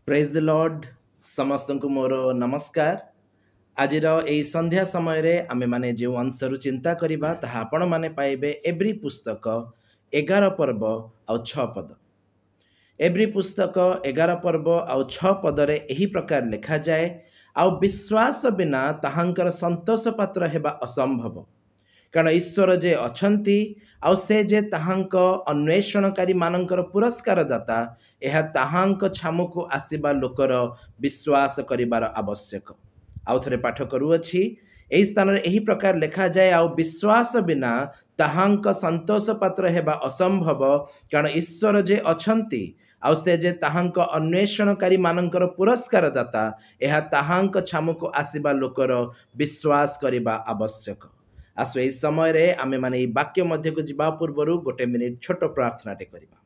Praise the Lord समस्त को मोर नमस्कार। आजिर यही संध्या समय रे आमे माने जो अंशरू चिंता करिबा ताहा आपण माने पाइबे एब्री पुस्तक 11 पर्व आउ 6 पद। एब्री पुस्तक 11 पर्व आउ 6 पद रे एही प्रकार लिखा जाए, आउ विश्वास बिना ताहांकर संतोष पात्र हेबा असंभव। कारण ईश्वर जे अछंती आउ से जे ताहांक अन्वेषणकारी मानकर पुरस्कार दाता, यह ताहांक छामुको आसीबा लोकर विश्वास करिबार आवश्यक। आउ थरे पाठ करूअछि, एही स्थान रे एही प्रकार लिखा जाए, आउ विश्वास बिना ताहांक संतोष पात्र हेबा असंभव। कारण ईश्वर जे अछंती आउ से जे ताहांक अन्वेषणकारी मानकर पुरस्कार दाता, यह ताहांक छामुको आसीबा लोकर विश्वास करिबा आवश्यक। आसो यही समय रे आमे माने वाक्य मध्य को जीवा पूर्व गोटे मिनिट छोट प्रार्थनाटे करिबा।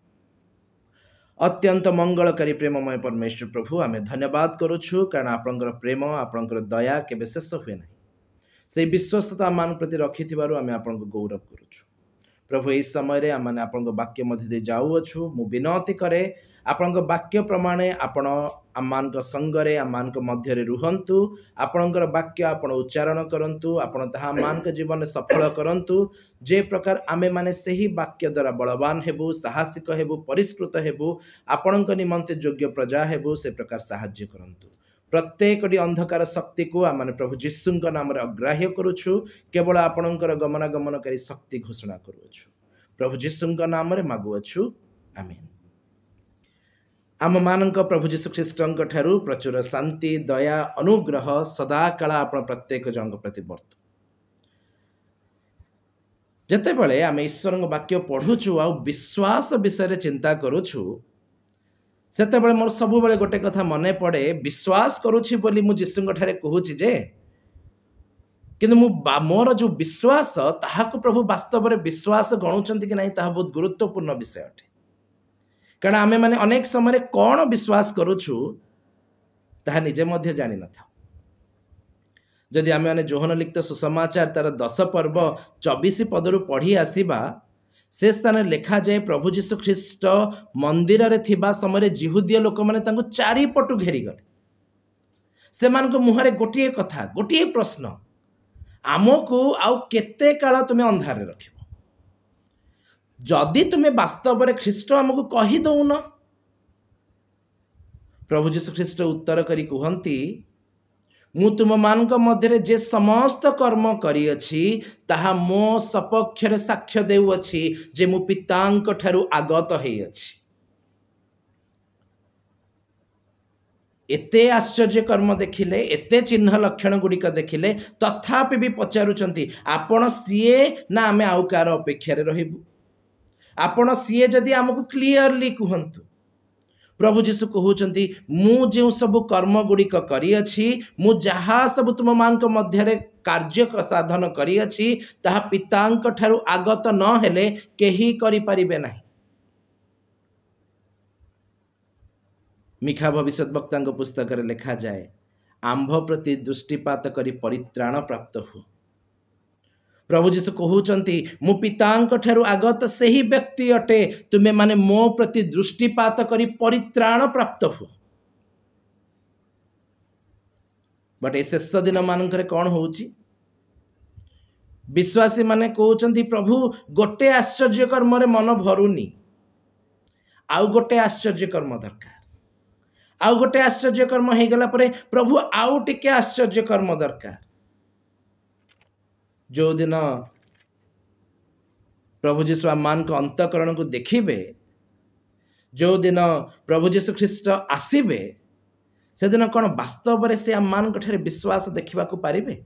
अत्यंत मंगलकारी प्रेममय परमेश्वर प्रभु, आमे धन्यवाद करुछु, कारण आपनकर प्रेम आपनकर दया केबे शेष हुए नहीं। से विश्वस्तता मान प्रति रखिथिबारु आमे आपनको गौरव करुछु। प्रभु इस समय रे आमे आपनको वाक्य मध्य दे जाउअछु। मु विनती करे आपनको वाक्य प्रमाणे आपण आमानक संगरे आमानक मध्य रे रुहंतु। आपणकर वाक्य आपण उच्चारण करंतु, आपण ताहा मानक जीवन सफल करंतु। जे प्रकार आमे माने सही वाक्य द्वारा बलवान हेबु, साहसिक हेबु, परिष्कृत हेबु, आपणक निमंते योग्य प्रजा हेबु, से प्रकार साहाय्य करंतु। प्रत्येक अंधकार शक्ति को आम प्रभु जीशु नाम अग्राह्य करुछु। केवल आपणकर गमनागमनकारी शक्ति घोषणा करुछु। प्रभु जीशु नाम मागुअछु, आमेन। आम मानक प्रभु जीशु ख्रीष्ट ठारू प्रचुर शांति, दया, अनुग्रह सदा काल आपण प्रत्येक जन प्रति वर्तु। जेते बळे आम ईश्वर वाक्य पढ़ुछु आ विश्वास विषय चिंता करुछु, सेते बळे मोर सबु बळे गोटे कथा मने पड़े। विश्वास करुछि बोली मु जीशु ठारे कहूछि जे, किंतु मोर जो विश्वास ताहाको प्रभु वास्तव में विश्वास गणुचंती कि नहीं, ताहा बहुत गुरुत्वपूर्ण विषय अटे। कारण आमे माने अनेक समय कौन विश्वास करुछु ताहा निजे मध्य जानि न था। जदि आमे माने जोहन लिखित सुसमाचार तार 10 पर्व 24 पदरु पढ़ी आसीबा, से स्थान लिखा जाए प्रभु जीशु ख्रीष्ट मंदिर रे थिबा समय जिहुदीय लोक माने तांको चारिपटु घेरी गले। सेमानक मुहरे गोटिए कथा, गोटिए प्रश्न, आमको आउ केते काल तुमे अंधार रे रखिबो? जदि तुम्हें वास्तव में ख्रीष्ट आमको कही दौन? प्रभु जीशु ख्रीष्ट उत्तर करी कहती, मु तुम मानक मध्य जे समस्त कर्म करिअछि ताहा मो सपक्ष रे साक्ष्य देउअछि जे मु पितांक ठारू आगत हेइअछि। एते आश्चर्य कर्म देखिले, एते चिन्ह लक्षण गुड़िक देखिले, तथापि भी पचारुचंती आपण सीए ना आमे आउ कार अपेक्षा रे रहिबु? आपण सीए जदि आमको क्लियरली कहंतु। प्रभु जीशु कहउचंती, मु जे सब कर्म गुड़िक करिअछि, मु जहा सब तुम मानक मध्य रे कार्य साधन करिअछि, ताहा पितांक ठारू आगत न हेले केही करि परिबे नाही। मिखा भविष्यत वक्ता पुस्तक रे लिखा जाए, आंभ प्रति दृष्टिपात करी परित्राण प्राप्त हो। प्रभु जीशु कहउचंती, मु पितांक ठारू आगत सही व्यक्ति अटे, तुमे माने मो प्रति दृष्टिपात करी परित्राण प्राप्त हो। बट ए शेष दिन मानकरे कौन होउची? विश्वासी माने कहउचंती, प्रभु गोटे आश्चर्य कर्म रे मन भरुनी, आउ गोटे आश्चर्य कर्म दरकार। आउ गोटे आश्चर्य कर्म हे गला परे प्रभु आउ टिके आश्चर्य कर्म दरकार। जो दिन प्रभु जीशु आम मान को अंतकरण को देखिबे, जो दिन प्रभु जीशु ख्रीष्ट आसीबे, से दिन कौन वास्तव में से आम मान ठारे विश्वास देखा पारिबे?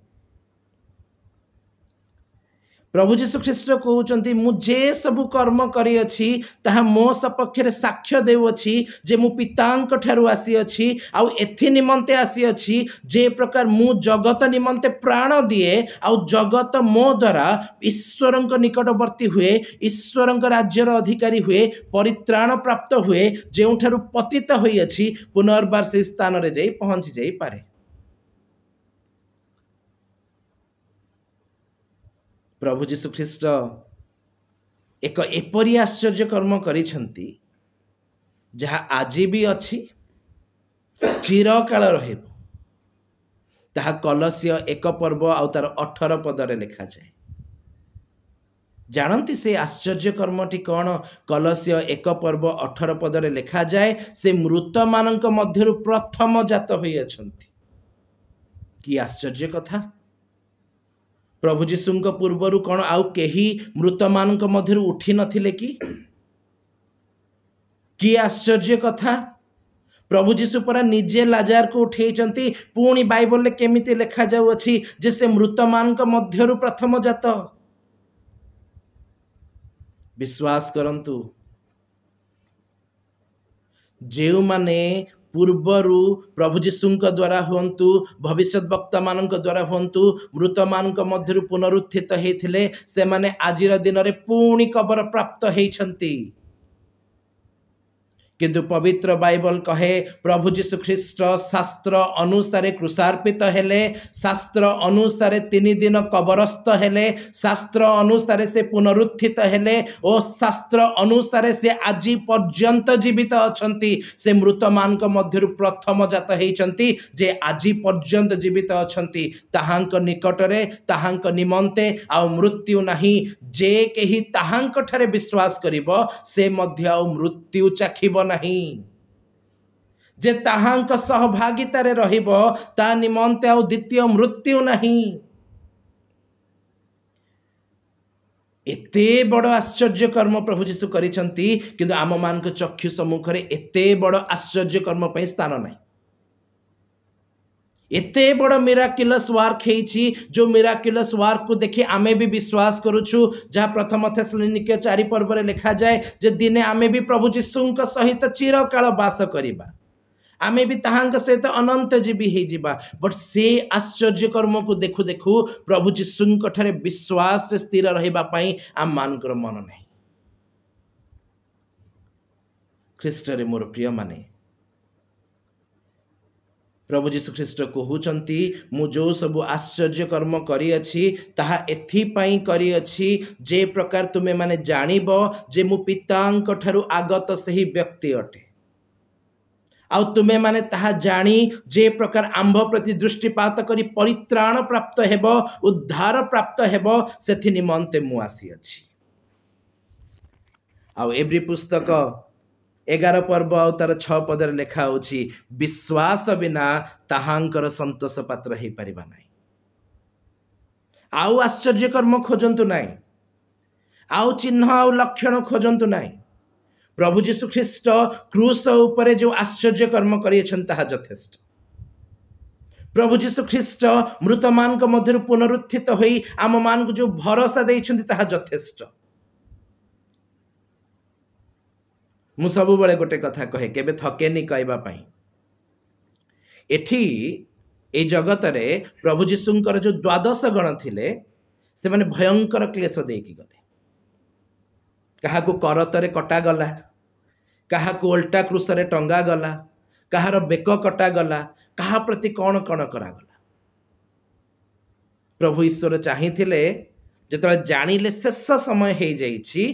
प्रभु जीशु ख्रीष्ट कहउचंती, मु जे सब कर्म करिअछि ताहा मो सपक्ष रे साक्ष्य देउअछि जे मु पितांक ठारू आसीअछि, आउ एथि निमंते आसीअछि जे प्रकार मु जगत निमंते प्राण दिए, आउ जगत मो द्वारा ईश्वरंक निकटवर्ती हुए, ईश्वरंक राज्यर अधिकारी हुए, परित्राण प्राप्त हुए, जेउ ठारू पतित होइअछि पुनर्बार से स्थान रे जाई पहुंची जाई पारे। प्रभु जीशु ख्रीष्ट एक एपरी आश्चर्य कर्म करिछंती जहा आजी भी अछि, चिरकाल रहिबो ताहा कलस्य 1 पर्व आउ तार 18 पदरे लिखा जाए। जानती से आश्चर्य कर्मटी कौन? कलस्य 1 पर्व 18 पदरे लिखा जाए से मृत मानक मध्यरु प्रथम जात होई अछंती। कि आश्चर्य कथा! प्रभु जीशुଙ୍କ पूर्वरु कौन आउ केही मृत मानक मध्यरु उठी नथिले कि आश्चर्य कथा! प्रभु जीशु परा निजे लाजार को उठेइचंती। पुणी बाइबल ले केमिति लिखा जाउ अछि जे से मृत मानक मध्यरु प्रथम जात। विश्वास करंतु जेउ माने पूर्वरु प्रभु जीशुଙ୍କ द्वारा हुंतु भविष्यत वक्ता मानक द्वारा हुंतु मृत मानक मध्यरु पुनरुत्थित हेथिले से माने आजिर दिन रे पुणी कबर प्राप्त हेइछंती। किंतु पवित्र बाइबल कहे प्रभु जीशु ख्रीष्ट शास्त्र अनुसारे क्रूसार्पित हेले, शास्त्र अनुसारे 3 दिन कबरस्थ हेले, शास्त्र अनुसारे से पुनरुत्थित हेले और शास्त्र अनुसारे से आजी पर्यंत जीवित अछंती। से मृत मानक मध्यरु प्रथम जात हेइछंती जे आजी पर्यंत जीवित अछंती। ताहांक निकटरे ताहांक निमंते आ मृत्यु नाही। जे केही ताहांक ठारे विश्वास करिवो से मध्य आ मृत्यु चाखिबो नहीं। जे ताहांक सहभागितारे रहिबो ता निमंते आ द्वितीय मृत्यु नहीं। एते बड़ आश्चर्य कर्म प्रभु जीशु करिसंती किंतु आम मानक चक्षु सम्मुखरे एते बड़ आश्चर्य कर्म पई स्थान नहीं। एते बड़ मिराकिलस वर्क हेछि जो मिराकिलस वर्क को देखि आमे भी विश्वास करूछु। जहाँ प्रथम थेसलोनिके 4 पर्व लिखा जाए जे दिने आमे भी प्रभु जीशुंक सहित चिरकाल वास करिबा, आमे भी ताहांक सहित अनंत जीवी हे जिबा। बट से आश्चर्य कर्म को देखु देखु प्रभु जीशुंक ठारे विश्वास रे स्थिर रहिबा पई आम मानकर मन नहीं। ख्रीष्ट रे मोर प्रिय माने प्रभु जीशु ख्रीष्ट कहउचंती मु जो सब आश्चर्य कर्म करी अछि ताहा एथि पई करी अछि जे प्रकार तुमे माने जानिबो जे मु पितांक ठारु आगत सही व्यक्ति अटे। आउ तुमे माने ताहा जानी जे प्रकार आंभ प्रति दृष्टिपात करी परित्राण प्राप्त हेबो, उद्धार प्राप्त हेबो, सेथि निमंते मु आसी अछि। आउ एवरी पुस्तक 11 पर्व आउ तार 6 पदर लेखा होछि विश्वास बिना ताहांकर संतोष पात्र हे परिबा नाही। आउ आश्चर्य कर्म खोजंतु नाही, आउ चिन्ह आउ लक्षण खोजंतु नाही। प्रभु जीशु ख्रीष्ट क्रूस ऊपर जो आश्चर्य कर्म करियछन ताहा यथेष्ट। प्रभु जीशु ख्रीष्ट मृत मानक मध्यरु पुनरुत्थित होई आम मान को जो भरोसा देइछन्ति ताहा यथेष्ट। मु सबु बळे गोटे कथा कहे केबे थकेनी कहबा पई। एठी ए जगत रे प्रभु जीशुंकर जो 12 गण थिले से माने भयंकर क्लेश देकी गले। कहा को करतरे कटा गला, कहा को उल्टा क्रूस रे टंगा गला, कहार बेक कटा गला, कहा प्रति कौन कौन करा गला। प्रभु ईश्वर चाहिथिले जेतबे जानिले शेष समय हे जाईछि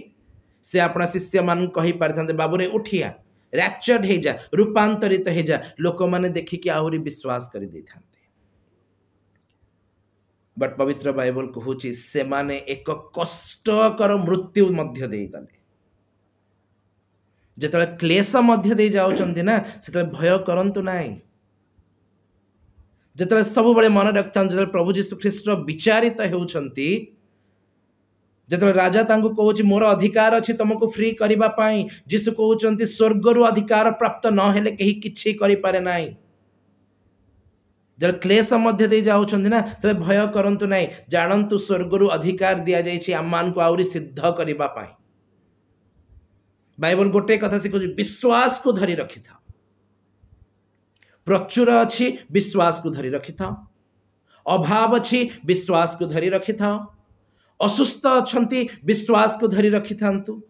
से अपना शिष्य मान कहि पारथांते बाबू रे उठिया रैप्चर्ड हे जा, रूपांतरित हे जा, लोक माने देखि कि आहुरी विश्वास करि दैथांते। बट पवित्र बाइबल कहूछि से माने एक कष्टकर मृत्यु मध्य देई गले। जेतबे क्लेश मध्य देई जाउचंती ना सेतबे भय करंतु नाही। जेतबे सब बळे मन रखथां जेतबे प्रभु जीशु ख्रीष्ट विचारित हेउचंती, जेतबे राजा तांको कहूछि मोर अधिकार अछि तुमको फ्री करिबा पई, जीशु कहउचंती स्वर्गरु अधिकार प्राप्त न हेले केही किछि करि पारे नाही। जब क्लेश मध्य दे जाउछंती ना से भय करंतु नाही, जानंतु स्वर्गरु अधिकार दिया जाइछि आमान को आउरी सिद्ध करिबा पई। बाइबल गोटे कथा सिखौछि विश्वास को धरि रखिथा। प्रचुर अछि विश्वास को धरि रखिथा, अभाव अछि विश्वास को धरि रखिथा, असुस्थ अछंती विश्वास को धरि रखिथांतु,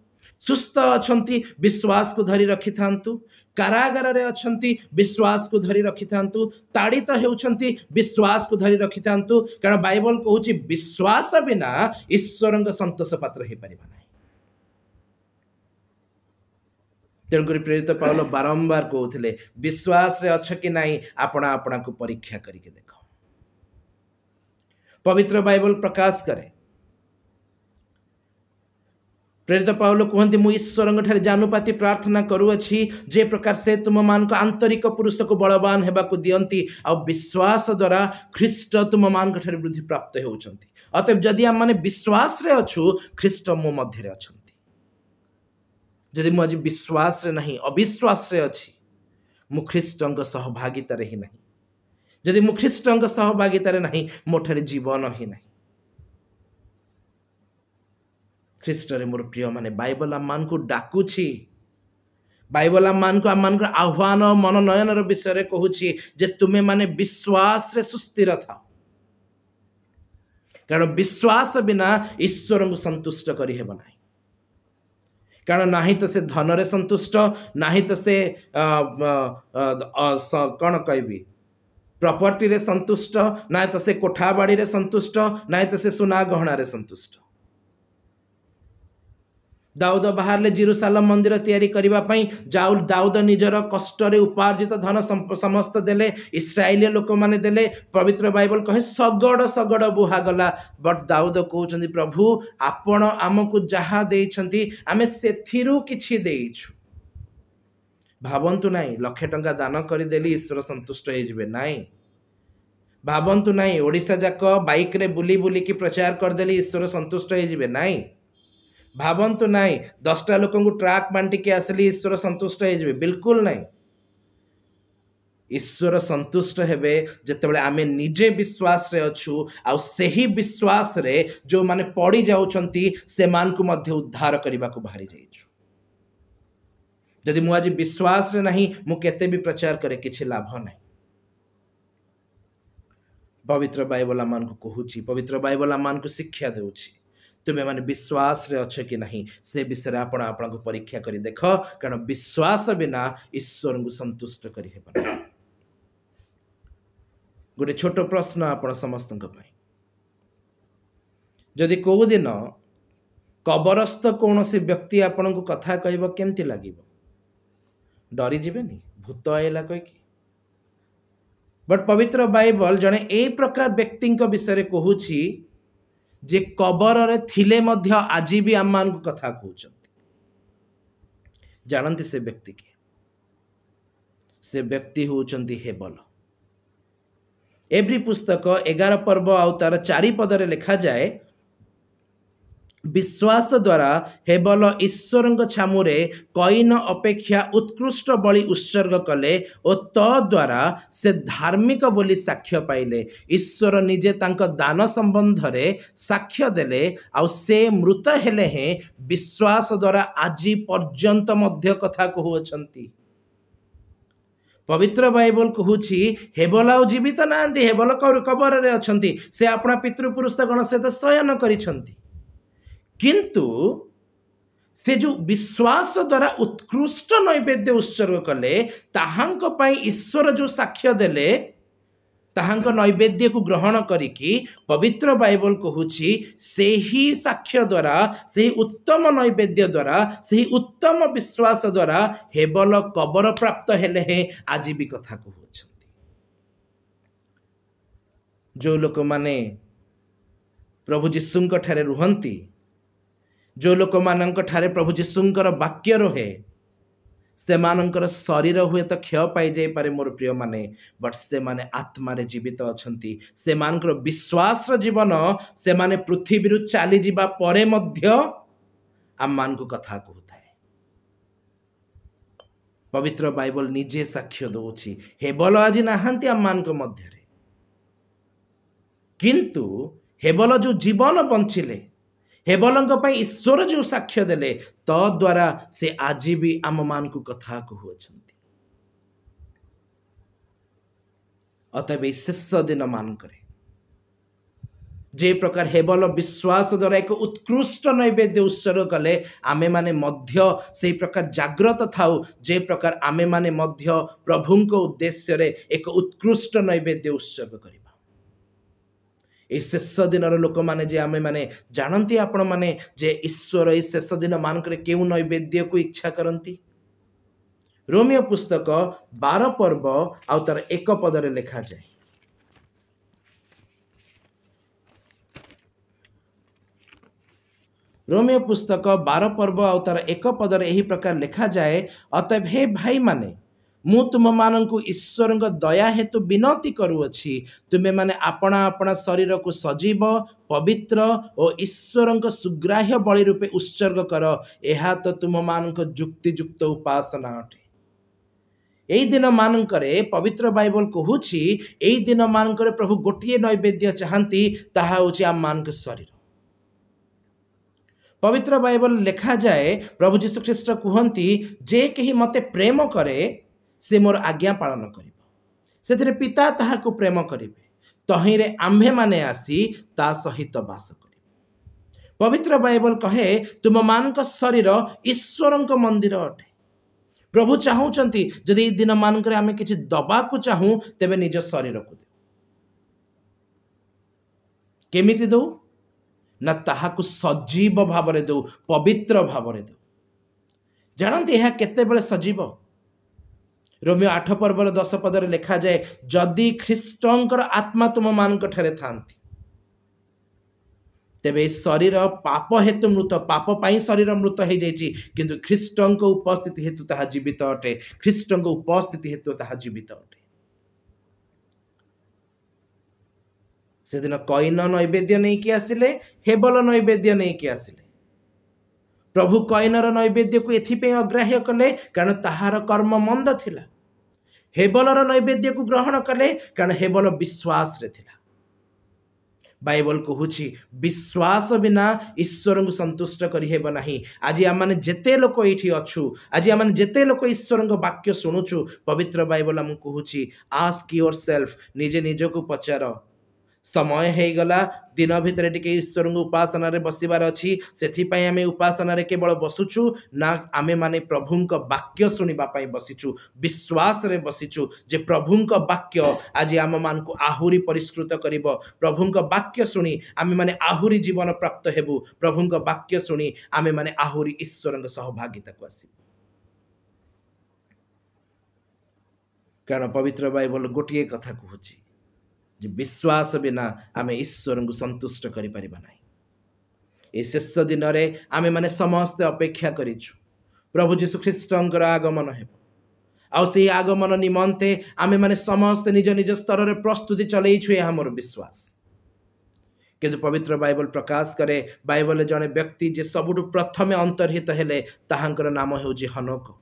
सुस्थ अछंती विश्वास को धरि रखिथांतु, कारागार रे अछंती विश्वास को धरि रखिथांतु, ताड़ित हेउछंती विश्वास को धरि रखिथांतु। कारण बाइबल कहूछि विश्वास बिना ईश्वरंक संतोष पात्र हे परिबा नाही। तेणुकर प्रेरित पाउल बारंबार कहते विश्वास रे अच्छ कि नहीं आपण आपणा को परीक्षा करके देख। पवित्र बाइबल प्रकाश करे प्रेरित पाउल कहते मु ईश्वर ठारे जानुपाती प्रार्थना करूअछि जे प्रकार से तुम मान को आंतरिक पुरुष को बलवान हेबा को दियंती आ विश्वास द्वारा ख्रीष्ट तुम मान ठारे वृद्धि प्राप्त होउछंती। अतएव जदि हम माने विश्वास रे अछु ख्रीष्ट मो मध्य रे अछंती। जदि मु आज विश्वास रे नहीं अविश्वास रे अछि मु ख्रीष्टंक सहभागिता रे ही नहीं। जदि मु ख्रीष्टंक सहभागिता रे नहीं मोठरे जीवन ही नहीं। ख्रीष्ट रे मोर प्रिय माने बाइबल आम मान को डाकुछि। बाइबल आम मान को आह्वान मनोनयन विषय रे कहूछि जे तुमे माने विश्वास रे सुस्थिर थाओ। कारण विश्वास बिना ईश्वर को संतुष्ट करि हेबो नाही। कारण नाही तो से धन रे संतुष्ट नाही तो से कौन कहबी प्रॉपर्टी रे संतुष्ट ना तो से कोठा बाड़ी रे संतुष्ट ना तो से सुना गहना रे संतुष्ट। दाऊद बाहर जेरूसालेम मंदिर तैयारी करिबा पई दाऊद निजर कष्ट रे उपार्जित धन समस्त देले इस्राएली लोक माने देले। पवित्र बाइबल कहे सगड़ सगड़ बुहा गला बट दाऊद कहउछंती प्रभु आपण आमको जहा देइछंती आमे सेथिरु किछि देइछु। भावंतु नाही लक्षे टंका दान करि देली ईश्वर संतुष्ट हो जिवे नाही। भावंतु नाही ओडिसा जाक बाइक रे बुली बुली की प्रचार कर देली ईश्वर संतुष्ट हो जिवे नाही। भावंतु नाही 10टा लोक को ट्रैक बांटी के आसली ईश्वर संतुष्ट हो जिवे बिल्कुल नाही। ईश्वर संतुष्ट हेबे जेतेबेले आमे निजे विश्वास रे अछु आ सेही विश्वास रे जो माने पड़ी जाउछंती से मान को मध्य उद्धार करबा को बाहरी जाइछु। जदि मु आज विश्वास रे नहीं मु केते भी प्रचार करे किछि लाभ नहीं। पवित्र बाइबल मान को कहूछि पवित्र बाइबल मान को शिक्षा देउछि तुमे माने विश्वास रे अच्छे कि नहीं से विषय आपण आपण को परीक्षा करी देख। कारण विश्वास बिना ईश्वर को संतुष्ट करी हेबा नहीं। गोटे छोट प्रश्न आपण समस्त जदि को दिन कबरस्थ कौन से व्यक्ति आपण को कथा कहब केमती लागिबो डरी जिबेनी भूत आइला कह कि बट पवित्र बाइबल जने ए प्रकार व्यक्ति विषय रे कहूछि जे कबर रे थिले मध्य आज भी आम मान को कथा कहउछंती। जानंती से व्यक्ति के से व्यक्ति होउछंती हेबल। एवरी पुस्तक 11 पर्व आउ तार 4 पद रे लिखा जाए विश्वास द्वारा हेबल ईश्वर छामुरे कईन अपेक्षा उत्कृष्ट बलि उत्सर्ग कले और द्वारा से धार्मिक बोली साक्ष्य पाइले। ईश्वर निजे तांको दान संबंध रे साक्ष्य देले आ से मृत हेले हैं विश्वास द्वारा आजी पर्यंत मध्य कथा कहउछंती। पवित्र बाइबल कहूछि हेबल आ जीवित नांती हेबल कबर रे अछंती से अपना पितृपुरुष गण सहित शयन करिसंती। किंतु से जो विश्वास द्वारा उत्कृष्ट नैवेद्य उत्सर्ग कले ताहांक पई ईश्वर जो साक्ष्य देले ताहांक नैवेद्य को ग्रहण करिकी पवित्र बाइबल कहूछि सेही साक्ष्य द्वारा सेही उत्तम नैवेद्य द्वारा सेही उत्तम विश्वास द्वारा हेबल कबर प्राप्त हेले हैं आज भी कथा कहउछंती। जो लोक माने प्रभु जीशुंक ठारे रुहंती जो लोक मानक ठारे प्रभु जीशुंकर वाक्य रहे से मानकर शरीर हुए तो क्षय पाई जाई पारे मोर प्रिय माने बट से माने आत्मा रे जीवित अछंती। से मानकर विश्वास जीवन से माने पृथ्वी चली जीवा परे मध्य आम मान को कथा कहूଥାଏ। पवित्र बाइबल निजे साक्ष्य दउछि हेबल आज नाहांती आम मान को मध्य रे किंतु हेबल जो जीवन बंचिले हेबलंक पई ईश्वर जो साक्ष्य देले तो द्वारा से आज भी आम मान को कथा कहउछंती। अतएव शेष दिन मान करे जे प्रकार हेबल विश्वास द्वारा एक उत्कृष्ट नैवेद्य उत्सर्ग कले आमे माने मध्य से प्रकार जाग्रत थाउ जे प्रकार आमे माने मध्य प्रभुंक उद्देश्य रे एक उत्कृष्ट नैवेद्य उत्सर्ग करिबा। ए शेष दिन लोक माने जे आमे माने जानती आपण माने जे ईश्वर ए शेष दिन मानक केउ नैवेद्य को इच्छा करती रोमियो पुस्तक 12 पर्व आउ तार 1 पदरे लिखा जाए। रोमियो पुस्तक 12 पर्व आउ तार 1 पदरे यही प्रकार लिखा जाए, अतएव हे भाई माने मु तुम माननकु ईश्वर दया हेतु विनती करूअछि, तुमे माने अपना अपना शरीर को सजीव पवित्र और ईश्वर सुग्राह्य बलि रूपे उत्सर्ग कर, एहा तो तुम मानक जुक्तियुक्त उपासना अटे। एई दिन मानकरे पवित्र बाइबल कहूछि, एई दिन मानकरे प्रभु गोटिए नैवेद्य चाहती, ताहा होछि आम मानक शरीर। पवित्र बाइबल लिखा जाए, प्रभु जीशु ख्रीष्ट कहती, जे कहीं मते प्रेम करे से मोर आज्ञा पालन करिबो, सेथिरे पिता ताहाकु प्रेम करिबे, तहिरे आम्भे माने आसी ता सहित वास करिबे। पवित्र बाइबल कहे, तुम मानक शरीर ईश्वरक मंदिर अटे। प्रभु चाहूचंती जदि ए दिन मानकरे आमे किछि दबाकु चाहू, तेबे निज शरीर को दे। केमिति दो ना ताहाकु सजीव भावरे दो, पवित्र भावरे दो। जानते यह केते बेले सजीव? रोमियो 8 पर्वर 10 पदरे लिखा जाए, जदि ख्रीष्टंकर आत्मा तुम मानक ठरे थांती, तेबे शरीर पाप हेतु मृत, पाप पाई शरीर मृत हो जाइछि, किंतु ख्रीष्टंक उपस्थिति हेतु ताहा जीवित अटे। ख्रीष्टंक उपस्थिति हेतु ताहा जीवित अटे। से दिन कईन नैवेद्य नहीं कि आसिले, हेबल नैवेद्य नहीं कि आसिले। प्रभु कईनर नैवेद्य को एथिपे अग्राह्य कले कारण ताहार कर्म मंद थिला। हेबलर नैवेद्य को ग्रहण कले कारण हेबल विश्वास रे थिला। बाइबल कहूछि, विश्वास बिना ईश्वर को संतुष्ट करि हेब नाही। आज आम माने जेते लोक एठी अछु, आज आम माने जेते लोक ईश्वर को वाक्य सुनुछु, पवित्र बाइबल हम कहूछि, आस्क योरसेल्फ, निजे निजको पचार। समय हो गला, दिन भितर टिके ईश्वर उपासना रे बसिबार अछि, सेथिपई आमे उपासना रे केवल बसुछु ना, आमे माने प्रभुंक वाक्य सुनिबा पई बसिछु, विश्वास रे बसिछु जे प्रभुंक वाक्य आज आम मान को आहुरी परिष्कृत करिवो। प्रभुंक वाक्य सुनी आमे माने आहुरी जीवन प्राप्त हेबु। प्रभुंक वाक्य सुनी आमे माने आहुरी ईश्वरंक सहभागिता को आसी। कारण पवित्र बाइबल गोटिए कथा कहूछि, जे विश्वास बिना आमे ईश्वर को संतुष्ट करि परिबा नाही। ए शेष दिन रे आमे माने समस्त अपेक्षा करिछु, प्रभु जीशु ख्रीष्टंकर आगमन हेबो। आ से आगमन निमंते आमे माने समस्त निज निज स्तर रे प्रस्तुति चलैछु, या हमर विश्वास। किंतु पवित्र बाइबल प्रकाश करे, बाइबल जने व्यक्ति जे सबुठु प्रथमे अंतर्हित हेले, ताहांकर नाम हेउछि हनोक।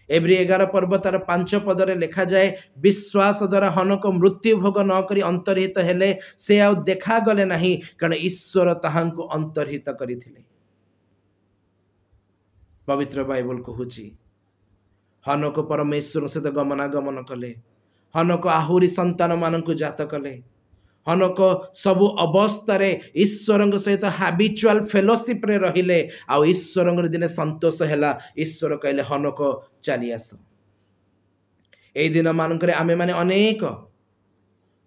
एब्री 11 पर्व तार 5 पदरे लिखा जाए, विश्वास द्वारा हनक मृत्यु भोग न करी अंतर्हित हेले, से आउ देखा गले नहीं, कारण ईश्वर ताहांको अंतर्हित करिथिले। पवित्र बाइबल कहूछि, हनक परमेश्वर सहित गमनागमन कले, हनक आहुरी संतान मानकु जात कले, हनक सबु अवस्था रे ईश्वर सहित हाबिचुअल फेलोशिप रे रहिले। आ ईश्वर दिने संतोष हैला, ईश्वर कहले हनक चली आस। ए दिन मानकरे आमे माने अनेक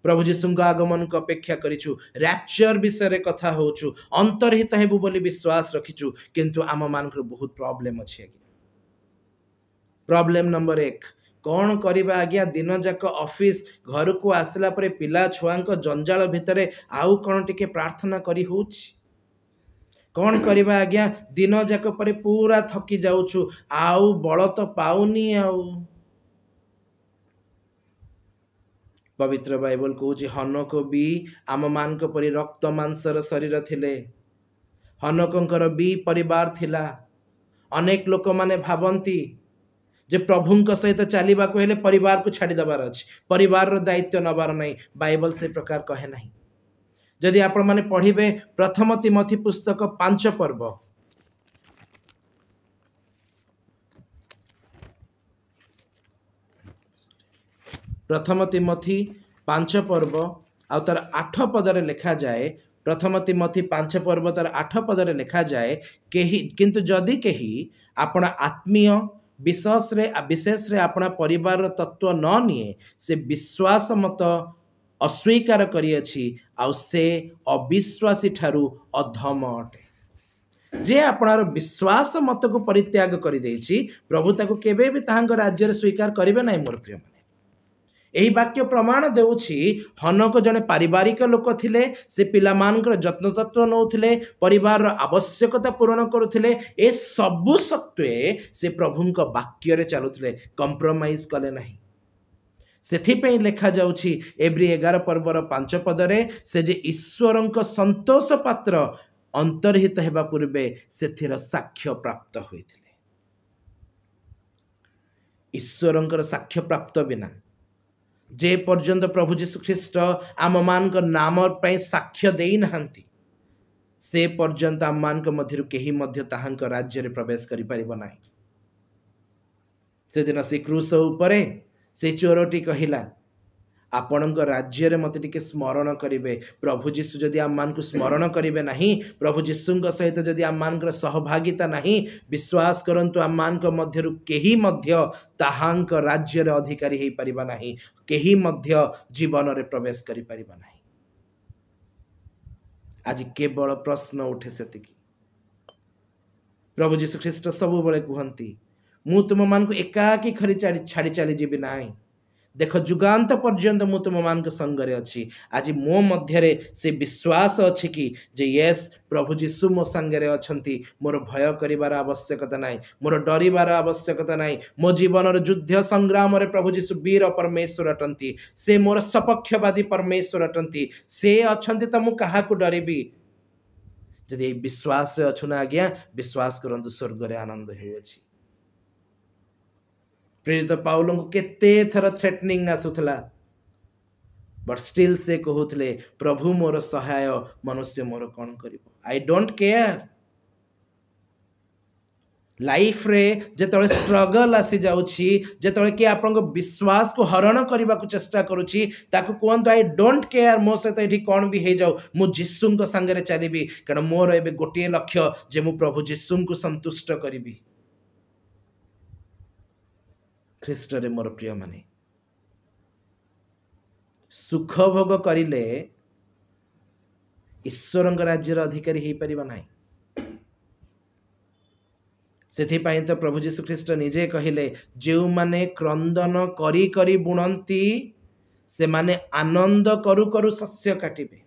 प्रभु जीशुंक आगमन को अपेक्षा करिछु, रैप्चर विषय रे कथा होछु, अंतर्हित हेबु बोली विश्वास रखिछु, किंतु आम मानकर बहुत प्रॉब्लम अछि। प्रॉब्लम नंबर 1, कौन करिबा आज्ञा? दिन जाक ऑफिस घर को आसला परे पिला छुआंक जंजाल भितरे आउ कौन टिके प्रार्थना करी होछि? कौन करिबा आज्ञा? दिन जाक परे पूरा थकी जाउछु, आउ बल तो पाउनी। आउ पवित्र बाइबल कहूछि, हनक भी आम मानक परि रक्त मांसर शरीर थिले, हनकंकर भी परिवार थिला। अनेक लोक माने भाबंती जे प्रभुंक सहित चलिबा को हेले परिवार को छाड़ी दबार अछि, परिवार रो दायित्व नबार नहीं। बाइबल से प्रकार कहे नहीं। जदि आपण माने पढ़िबे प्रथम तिमोथी पुस्तक 5 पर्व, प्रथम तिमोथी 5 पर्व आ तार 8 पदरे लिखा जाए, प्रथम तिमोथी 5 पर्व तार 8 पदरे लिखा जाए, केही किंतु जदि केही आपण आत्मीय विशेष रे अपना परिवार तत्व न निए, से विश्वास मत अस्वीकार करिअछि, आ से अविश्वासी ठारू अधम अटे। जे आपणार विश्वास मत को परित्याग कर प्रभु ताको केबे भी ताहांक राज्य स्वीकार करेंगे ना। मोर प्रिय माने यही वाक्य प्रमाण देउछि हनक जने पारिवारिक लोक थिले से पिला मानकर जत्न तत्व नौथिले परिवार आवश्यकता पूर्ण करुथिले ए सबु सत्वे से प्रभुंक वाक्य रे चलुथिले कंप्रोमाइज कले नहीं। सेथिपई लेखा जाउछि एब्री 11 पर्वर 5 पदरे से जे ईश्वरंक संतोष पात्र अंतर्हित हेबा पूर्वे सेथिर साक्ष्य प्राप्त होइथिले। ईश्वरंकर साक्ष्य प्राप्त बिना जे पर्यंत प्रभु जीशु ख्रीस्ट आम मान नाम पर साक्ष्य देई नहांती से पर्यंत आम मान मध्य केही मध्य ताहांक राज्य रे प्रवेश करि परिबो नाही। से दिन से क्रूस उपरे से चोरटी कहिला आपणक राज्य रे मते टिके स्मरण करिवे। प्रभु जीशु जदि आम मान को स्मरण करिवे नहीं, प्रभु जीशुंक सहित जदि आम मान सहभागिता नहीं, विश्वास करंतु आम मान मध्यरु केही मध्य ताहांक राज्य रे अधिकारी हेई परिबा नहीं, केही मध्य जीवन रे प्रवेश करि परिबा नहीं। आज केवल प्रश्न उठे सेतिकी प्रभु जीशु ख्रीस्ट सब बळे कहंती मु तुम मान को एकाकी खरी छाड़ी चली जीवी नाही। देख जुगांत पर्यंत मु तुम मान संगरे अच्छी। आज मो मध्यरे से विश्वास अच्छी कि जे यस प्रभु जीशु मो संगरे अछंती। मोर भय करिवार आवश्यकता नाही, मोर डरिवार आवश्यकता नाही। मो जीवन युद्ध संग्राम रे प्रभु जीशु वीर परमेश्वर अटंती, से मोर सपक्षवादी परमेश्वर अटंती। से अछंती त मु काहा को डरिबी। जदि विश्वास रे अछु ना आज्ञा विश्वास करंतु स्वर्ग रे आनंद हेउछि। प्रेरित पाउल को केते थर थ्रेटनिंग आसुथला बट स्टिल से कहूले प्रभु मोर सहाय मनुष्य मोर कौन करिवो। I don't care. लाइफ रे जेतळे स्ट्रगल आसी जाउछि, जेतळे कि आपन विश्वास को हरण करबा को चेष्टा करूछि, ताको कोन आई डोंट केयर मो से एठी कोन भी हे जाऊ, मु जिसुंक संगे चलीबी। कारण मोर एबे गोटे लक्ष्य जे मु प्रभु जिसुंक संतुष्ट करिबी। ख्रीष्ट रे मोर प्रिय माने सुख भोग करिले ईश्वरंक राज्यर अधिकारी हेई परिबा नाही। सेथि पई तो प्रभु जीशु ख्रीष्ट निजे कहिले जेउ माने क्रंदन करी करी बुणंती से माने आनंद करू करू शस्य काटिबे।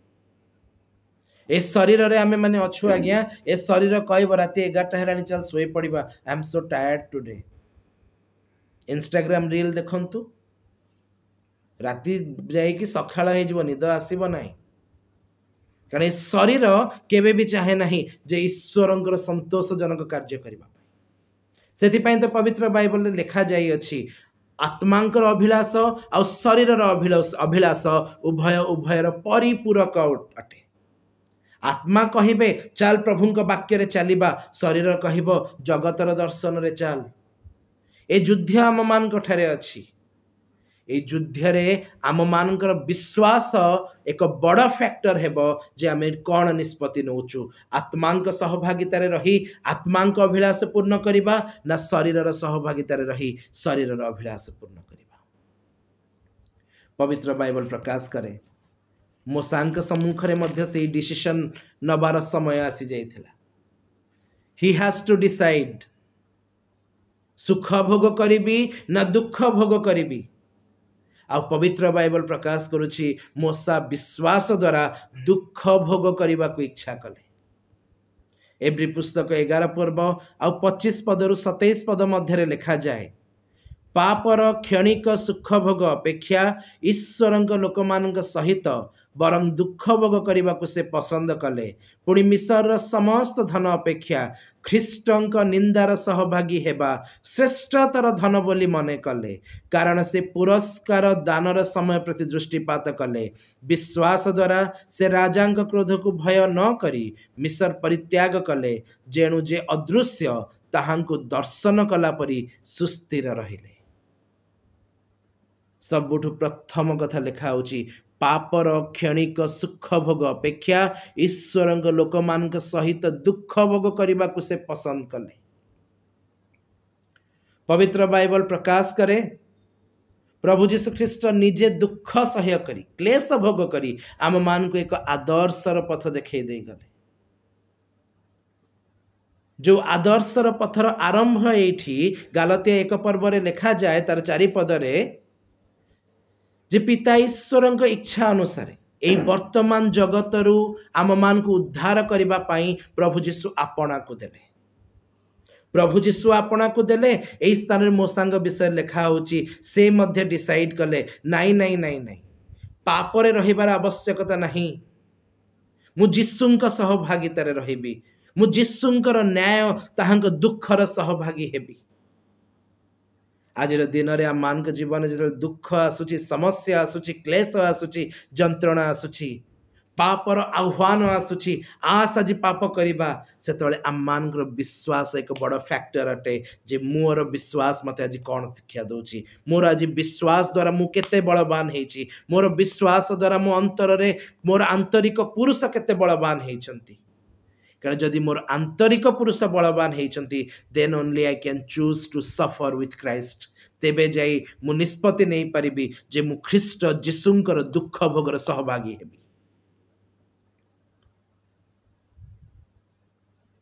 ए शरीर रे आमे माने अछु आज्ञा, ए शरीर कहबो राती 11टा हेलानी चल सोई पड़िबा, I am so tired today. Instagram reel देखंतु, राती जाई कि सखाळ हे जीव निद आसीबो नाही। कारण ए शरीर केबे भी चाहे नहीं जे ईश्वरंकर संतोषजनक कार्य करिबा। सेथि पई तो पवित्र बाइबल रे लिखा जाई अछि आत्मांकर अभिलाष आ शरीरर अभिलाष उभय उभयर परिपूरक अटे। आत्मा कहिबे चाल प्रभुंक वाक्य रे चलिबा, शरीर कहिबो जगतर दर्शन रे चाल। ए युद्ध आम मान ठारे अच्छी। ए युद्ध रे आम मानकर विश्वास एक बड़ फैक्टर हेबो जे आमे कोन निष्पत्ति नउचु। आत्मांक सहभागिता रे रही आत्मांक अभिलाष पूर्ण करिबा ना शरीरर सहभागिता रे रही शरीरर अभिलाष पूर्ण करिबा। पवित्र बाइबल प्रकाश करे मोसांक सम्मुख रे मध्य से डिसीजन नबार समय आसी जाइथिला। ही हैज टू डिसाइड सुख भोग करिबी ना दुख भोग करिबी। आ पवित्र बाइबल प्रकाश करुछि मोसा विश्वास द्वारा दुख भोग करने को इच्छा कले। एब्री पुस्तक 11 पर्व आ 25 पदरु 27 पद मध्य लिखा जाए पापर क्षणिक सुख भोग अपेक्षा ईश्वरंक लोकमानक सहित बरं दुख भोग करने को से पसंद कले। पुणी मिसर समस्त धन अपेक्षा ख्रीष्टंक निंदार सहभागी हेबा श्रेष्ठतर धन बोली मने कले, कारण से पुरस्कार दानर समय प्रति दृष्टिपात कले। विश्वास द्वारा से राजांक क्रोध को भय न करी मिसर परित्याग कले, जेणु जे अदृश्य ताहांकु दर्शन कला परी सुस्थिर रहिले। सबुठु प्रथम कथा लिखा होची पापर क्षणिक सुख भोग अपेक्षा ईश्वरंक लोकमानक सहित दुख भोग करने को से पसंद कले। पवित्र बाइबल प्रकाश करे प्रभु जीशु ख्रीष्ट निजे दुख सह्य करी क्लेश भोग करी आम मान को एक आदर्शर पथ देखै दे गले। जो आदर्शर पथर आरंभ एठी गालतिया 1 पर्व लिखा जाए तार 4 पदरे जे पिता ईश्वर इच्छा अनुसार यही वर्तमान जगतरू आम मान को उद्धार करने पाई प्रभु जीशु आपना को देले। प्रभु जीशु आपना को देले। यही स्थान मो सांग विषय लिखा होची से मध्य डिसाइड कले नाई नाई नाई नाई पापरे रहिबार आवश्यकता नहीं। मु जीशुंक सहभागितारे रहिबी। मु जीशुंकर न्याय ताहांक दुखर सहभागी हेबी। आज दिन में आम मान जीवन जो दुख आसूची समस्या आसूची क्लेश आसूची जंत्रणा आसूची पापर आह्वान आसूची आस आज पाप करवा से आम मान विश्वास एक बड़ फैक्टर अटे जे मोर विश्वास मत आज कौन शिक्षा दूची। मोर आज विश्वास द्वारा मु केते बलवान होइछि। मोर विश्वास द्वारा मो अंतर रे मोर आंतरिक पुरुष केते बलवान होइछंती। कारण जदि मोर आंतरिक पुरुष बलवान होइछंती then only I can choose to suffer with Christ. तेबे जाई मु निष्पत्ति नहीं पारिबी जे मु ख्रीष्ट जीशुंकर दुख भोगर सहभागी हेबी।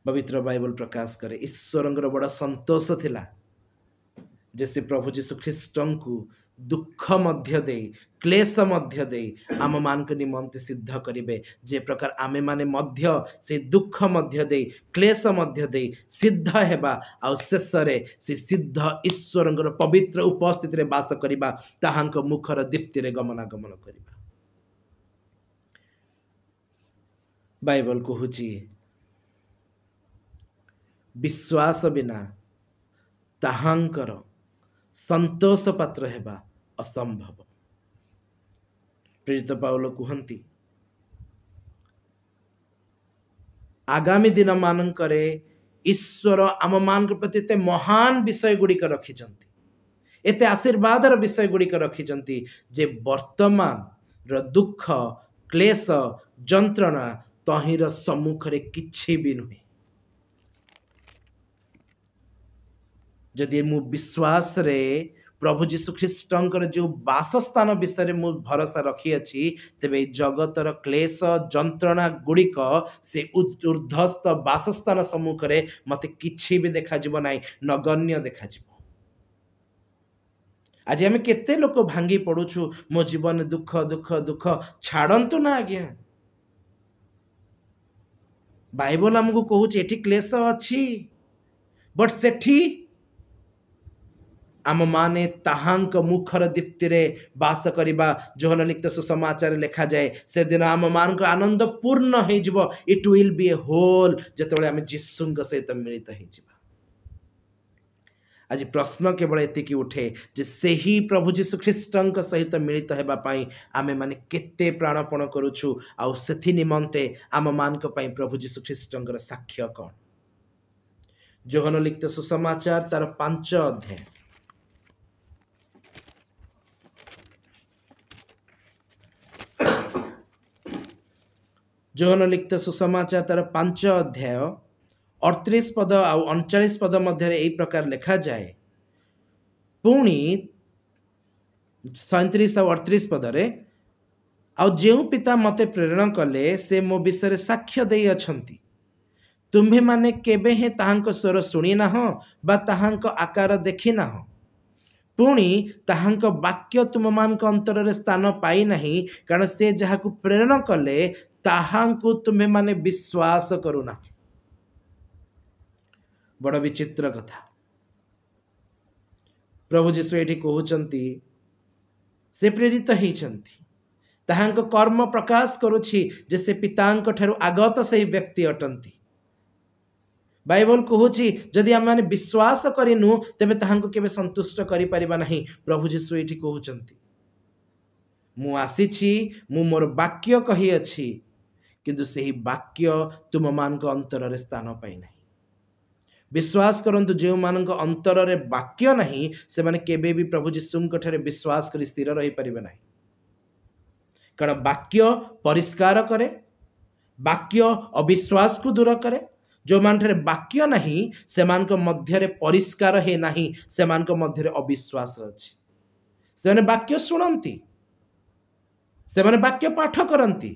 पवित्र बाइबल प्रकाश करे ईश्वरंकर बड़ा संतोष थिला जे से प्रभु जीशु ख्रीष्टंकु दुख मध्य दे क्लेश मध्य दे आम मान निमंते सिद्ध करिवे। जे प्रकार आमे माने मध्य से दुख मध्य दे क्लेश मध्य दे सिद्ध हेबा आ शेष रे से सिद्ध ईश्वरंकर पवित्र उपस्थिति रे वास करिबा ताहांक मुखर दीप्ति रे गमनागमन करिबा। बाइबल कहूची विश्वास बिना ताहांकर संतोष पात्र हेबा असंभव। प्रेरित पाउल कहती आगामी दिन मानकरे ईश्वर आम मान प्रति एते महान विषय गुड़िक रखिछंती एते आशीर्वादर विषय गुड़िक रखिछंती जे वर्तमान र दुख क्लेश जंत्रणा तहिर सम्मुखरे किछि भी नुहे। जदि मु विश्वास रे प्रभु जीशु ख्रीष्टंकर जो वासस्थान विषय मु भरोसा रखी अछि तेबे जगतर क्लेश जंत्रणा गुड़िक से ऊर्ध्वस्त वासस्थान सम्मुख रे मते किछि भी देखा जिवो नाही नगण्य देखा जिवो। आज आमे केते लोक भांगी पडुछु मो जीवन दुख दुख दुख छाड़ंतु ना आज्ञा। बाइबल हमको कहूची एठी क्लेश अछि बट सेठी आम माने ताहांक मुखर दीप्ति रे वास करिबा। जोहन लिखित सुसमाचार लिखा जाए से दिन आम मान को आनंद पूर्ण हो जिवो। It will be a whole जेतेबेले आमे जीशुंक सहित मिलित हो जिवो। आज प्रश्न केवल एतिकी उठे जे सेही प्रभु जीशु ख्रीष्टंक सहित मिलित हेबा पाई आमे माने केते प्राणपण करूछु आ सेथि निमंते आम मानक पाई प्रभु जीशु ख्रीष्टंकर साक्ष्य कोन। जोहन लिखित सुसमाचार तार 5 अध्याय जोहन लिखित सुसमाचार तार 5 अध्याय 38 पद आ 39 पद मध्य यही प्रकार लिखा जाए। पुणी 37 और 38 पदरे आउ जेउ पिता मते प्रेरण कले से मो विषय साक्ष्य देई अछंती। तुम्हे माने केबे हे ताहांक स्वर सुनी ना हो बा ताहांक आकार देखी ना हो। पुणी ताहांक वाक्य तुम मानक अंतर रे स्थान पाई नहीं कारण से जहाकु प्रेरण कले ताहांकु तुम्हे माने विश्वास करुना। बड़ विचित्र कथा। प्रभु जीशु एठी कहउचंती से प्रेरित होइचंती ताहांक कर्म प्रकाश करुछि जे से पितांक ठारु आगत सही व्यक्ति अटंती। बाइबल कहूची जदि आम माने विश्वास करिनु तेबे ताहांको केबे संतुष्ट करि परिबा नहीं। प्रभु जीशु एठी कहउचंती मु आसीछि मु मोर वाक्य कहि अछि किंतु सेही वाक्य तुम मानक अंतर रे स्थान पाई नहीं। विश्वास करंतु जे मानक अंतर रे वाक्य नहीं से माने केबे भी प्रभु जीशुंक ठारे विश्वास करि स्थिर रहि परिबे नहीं। कारण वाक्य परिष्कार करे वाक्य अविश्वास को दूर करे। जो मान ठारे वाक्य नहीं से मानक मध्य रे परिष्कार हे नहीं से मानक मध्य रे अविश्वास अछि। से माने वाक्य सुनंती से माने वाक्य पाठ करंती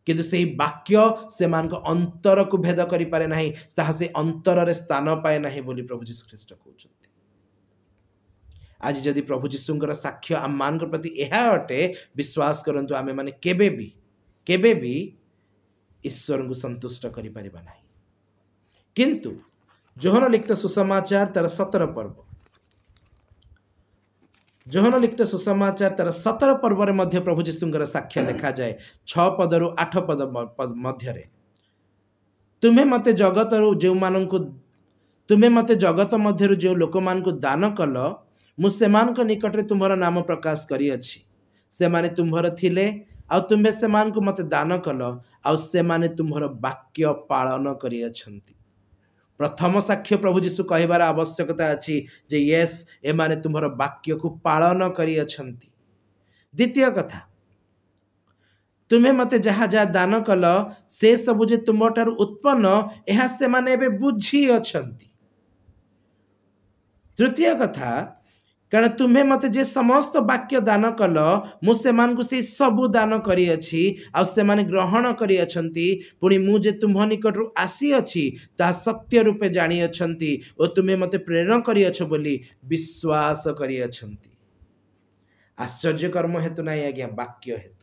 किंतु से वाक्य से अंतर को भेद करि पारे नाही, ताहा से अंतर रे स्थान पाए नाही बोली प्रभु जीशु ख्रीष्ट कहउछथि। आज जदि प्रभु जीशुंकर साक्ष्य आम मान प्रति यह अटे, विश्वास करंतु आमे माने केबे भी ईश्वर को संतुष्ट करि परिबा नाही। किंतु जोहन लिखित सुसमाचार तार 17 पर्व, जोहन लिखित सुसमाचार तार 17 पर्व रे मध्य प्रभु जीशुंकर साक्ष्य देखा जाए 6 पदरु 8 पद मध्य रे, तुम्हें मते जगत मध्यरु जो लोक मान को दान कल, मु सेमान को निकट रे तुम्हारा नाम प्रकाश करी अछि। से माने तुम्हारा थिले आ तुम्हें सेमान को मते दान कल, आ से माने तुम्हारा वाक्य पालन करी अछंती। प्रथम साक्ष्य प्रभु जीशु कहबार आवश्यकता अछि जे यस ए माने तुम्हारा वाक्य को पालन करी अछंती। द्वितीय कथा, तुम्हें मते जहा जहा दान कल से सब जे तुमठार उत्पन्न एहा से माने एबे बुझी अछंती। तृतीय कथा, कारण तुम्हें मते जे समस्त वाक्य दान कल, मु सेमान को से सबु दान करी अछि, आ से माने ग्रहण करी अछंती। पुणी मु जे तुम्ह निकटरु आसी अछि ता सत्य रूपे जानी अछंती, ओ तुम्हें मते प्रेरण करी अछ बोली विश्वास करी अछंती। आश्चर्य कर्म हेतु नाही आज्ञा, वाक्य हेतु।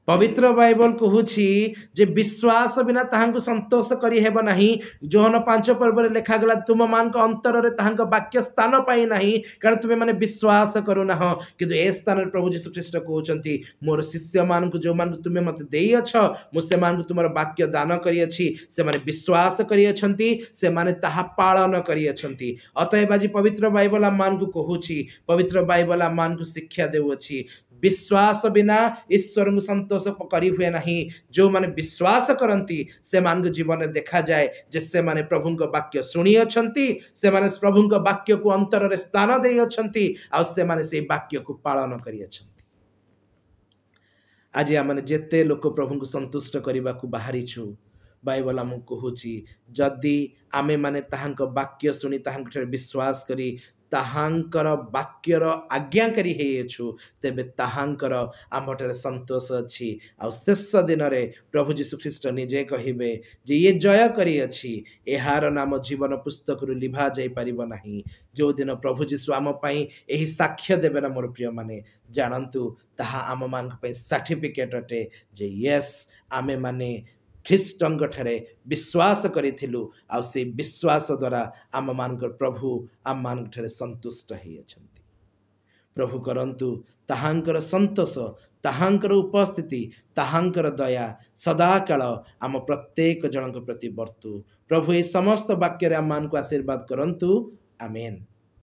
पवित्र बाइबल कहूछि जे विश्वास बिना ताहांको संतोष करी हेबो नाही। जोहन 5 पर्व रे लेखा गला, तुम मान को अंतर रे ताहांको वाक्य स्थान पाई नाही, कारण तुमे माने विश्वास करू ना हो। किंतु ए स्थान रे प्रभु यीशु ख्रीष्ट कहउचंती, मोर शिष्य मान को जो मान को तुमे मते देई अछ, मु से मान को तुमर वाक्य दान करी अछि, से माने विश्वास करी अछंती, से माने ताहा पालन करी अछंती। अतएव आज पवित्र बाइबल आ मान को कहूछि, पवित्र बाइबल आ मान को शिक्षा देउ अछि, विश्वास बिना ईश्वर को संतोष करी हुए नहीं। जो माने विश्वास करंती से मान को जीवन में देखा जाए जे से माने प्रभु को वाक्य सुनी अछंती, से माने प्रभु को वाक्य को अंतर रे स्थान देई अछंती, आ से माने से वाक्य को पालन करी अछंती। आज आमने जेते लोक प्रभु को संतुष्ट करबा को बाहरी छु, बाइबल हमको कहूछि जदि आमे माने ताहांक वाक्य सुनी ताहांक ठरे विश्वास करी ताहांकर वाक्यर आज्ञाकारी हेयछु, तेबे ताहांकर आमठरे संतोष अछि। आ शेष दिन रे प्रभु यीशु ख्रीष्ट निजे कहिबे जे ये जय करी अछि, एहार नाम जीवन पुस्तक रु लिभा जाई परिबो नाही। जो दिन प्रभु यीशु आम पई एही साक्ष्य देबे ना, मोर प्रिय माने जानंतु ताहा आम मान पई सर्टिफिकेट अटे जे यस आमे माने ख्रीष्टंग ठरे विश्वास करिथिलु, आ से विश्वास द्वारा आम मानकर प्रभु आम मान ठरे संतुष्ट हेइ अछंती। प्रभु करंतु ताहांकर संतोष, ताहांकर उपस्थिति, ताहांकर दया सदाकाल आम प्रत्येक जनक प्रति वर्तु। प्रभु ए समस्त वाक्य रे आम मान को आशीर्वाद करंतु। आमेन।